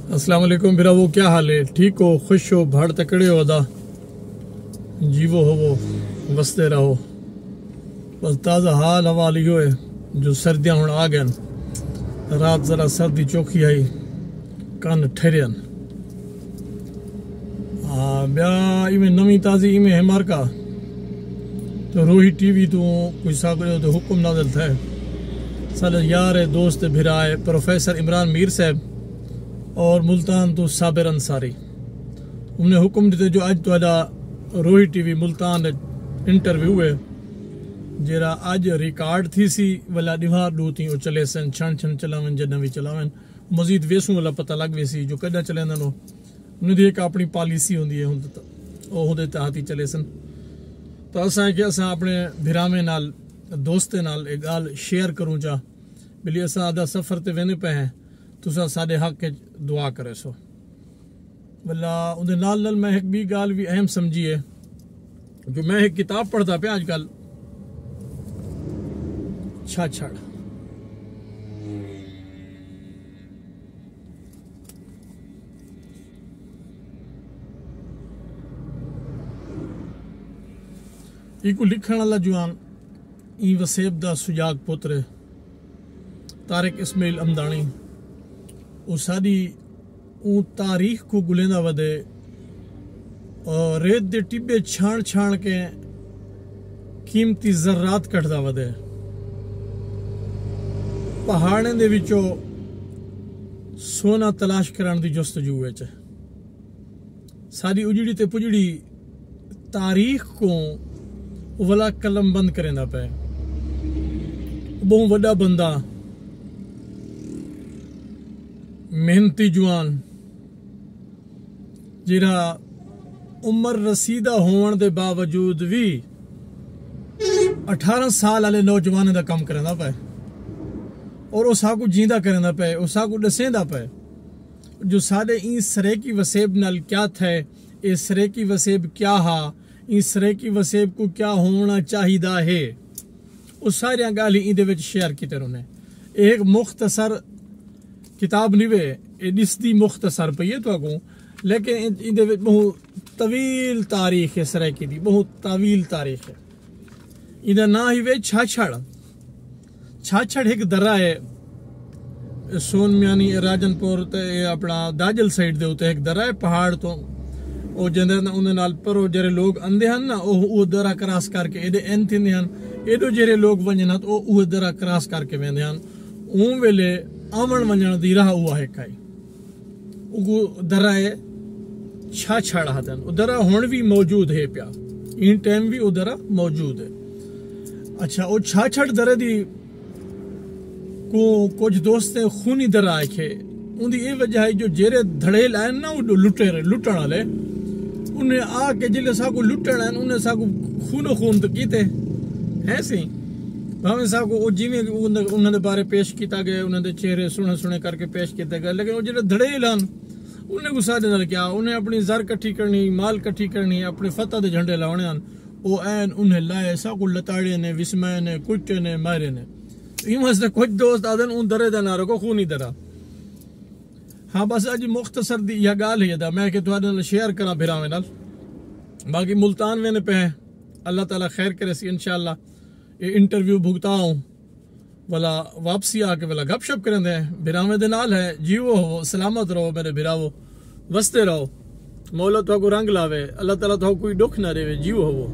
अस्सलाम वालेकुम बिरावो, क्या हाल है? ठीक हो, खुश हो, भाड़ तकड़े हो अदा, जीवो हो वो वसते रहो। बस ताज़ा हाल हवाल यो है जो सर्दियाँ हुण आ गयन, रात जरा सर्दी चौखी आई, कन ठहरियन। ब्या इमें नवी ताज़ी इमें हेमार का तो रोही टीवी तो कोई सागड़े तो हुक्म नाज़िल थे साले यार दोस्त भिराए प्रोफेसर इमरान मीर साहब और मुल्तान तो साबिर अंसारी उन्हें हुक्म दिते जो आज तो रोही टीवी मुल्तान इंटरव्यू है जरा आज रिकॉर्ड थी सी वाला दिवार दो थी वो चले सन छण छण चलावन जन भी चलावन मजीद वेसू वाला पता लग वेसी जो कदा चलेंदा नो उन्हें एक अपनी पॉलिसी होंदी है हुंदे तहत ही चले सन। तो असा कि असा अपने भिरावे नाल दोस्ते नाल एक गाल शेयर करूं चा बिली असा आधा सफर ते वेंदे पे हैं तुसा साडे हक के दुआ करे सो वल्ला उदे नाल नाल मैं एक भी गाल भी अहम समझी है जो मैं एक किताब पढ़ता पे आजकल छाछड़ इको लिखण वाला जुआन ई वसेब दा सुजाग पुत्र तारिक इस्माइल अमदानी वो सारी ऊ तारीख को गुलेंदा वदे और रेत दे टिब्बे छाण छाण के कीमती जर्रात कटदा वदे पहाड़े दे विचों सोना तलाश करन दी जस्तजू विच सारी उजड़ी ते पुजड़ी तारीख को वला कलम बंद करेंदा पे बहुत वड्डा बंदा मेहनती जुआन जिरा उम्र रसीदा होने दे बावजूद भी 18 साल वाले नौजवान का काम करेंदा पे और उस को जींदा करेंदा पे उस को दसेंदा पे जो साडे ई सरे की वसेब नाल क्या थे ए सरे की वसेब क्या हा इस सरे की वसेब को क्या होना चाहिदा है उस सारिया गाली इंदे विच शेयर कीते उन्हें एक मुख्तसर किताब निवे दिसदी मुख्तसर पे ये तो को लेकिन इंदे विच बहुत तवील तारीख है सरे की दी बहुत तवील तारीख है इंदा ना ही वे छाछड़ एक दर्रा है सोनमियानी राजनपुर ते अपना दाजल साइड दे उते एक दर्रा है पहाड़ तो ਉਹ ਜਿੰਦੇ ਉਹਦੇ ਨਾਲ ਪਰ ਉਹ ਜਿਹੜੇ ਲੋਕ ਆਂਦੇ ਹਨ ਨਾ ਉਹ ਦਰਾ ਕ੍ਰਾਸ ਕਰਕੇ ਇਹਦੇ ਐਨ ਥਿੰਦੇ ਹਨ ਇਹਦੋ ਜਿਹੜੇ ਲੋਕ ਵੰਜਣ ਉਹ ਦਰਾ ਕ੍ਰਾਸ ਕਰਕੇ ਵੇਂਦੇ ਹਨ ਉਹ ਵੇਲੇ ਆਵਣ ਵੰਜਣ ਦੀ ਰਾਹ ਉਹ ਹੈ ਕਾਈ ਉਹ ਦਰਾ ਹੈ ਛਾਛੜ ਹਦਨ ਉਹ ਦਰਾ ਹੁਣ ਵੀ ਮੌਜੂਦ ਹੈ ਪਿਆ ਇਨ ਟਾਈਮ ਵੀ ਉਹ ਦਰਾ ਮੌਜੂਦ ਹੈ। ਅੱਛਾ ਉਹ ਛਾਛੜ ਦਰੇ ਦੀ को कुछ दोस्त खूनी दरा आखे उनकी ये वजह है जो जेरे धड़ेल आए ना वो लुटण वाले उन्हें आके जिले साको लुटण आए उन्हें साको खूनो खून तो कीते है सी भावे साको वो जिवें उन्होंने बारे पेश किया गया उन्होंने चेहरे सुने करके पेश किए गए लेकिन वो जो धड़ेल हैं उन्हें गुस्सा दे नाल क्या उन्हें अपनी जर कट्ठी करनी माल कट्ठी करनी अपने फतह के झंडे लाने हैं वो ऐन उन्हें लाए साको लताड़े ने विस्मय ने कुटे ने मारे ने इमसे कुछ दोस्त आदन उन दरे दा ना रखो खूनी दरा। हाँ बस अज मुख्तसर दी यह गाल है दा मैं कि तुहाडे नाल शेयर करा भिरावे नाल बाकी मुल्तान वेने पे है अल्लाह ताला खैर करे सी इंशाअल्लाह ये इंटरव्यू भुगताऊं वाला वापसी आके वाला गपशप करेंदे भिरावे दे नाल है जीवो हो सलामत रहो मेरे भिरावो वसते रहो मौला तो को रंग लावे अल्लाह ताला तो कोई दुख ना देवे जीवो हो।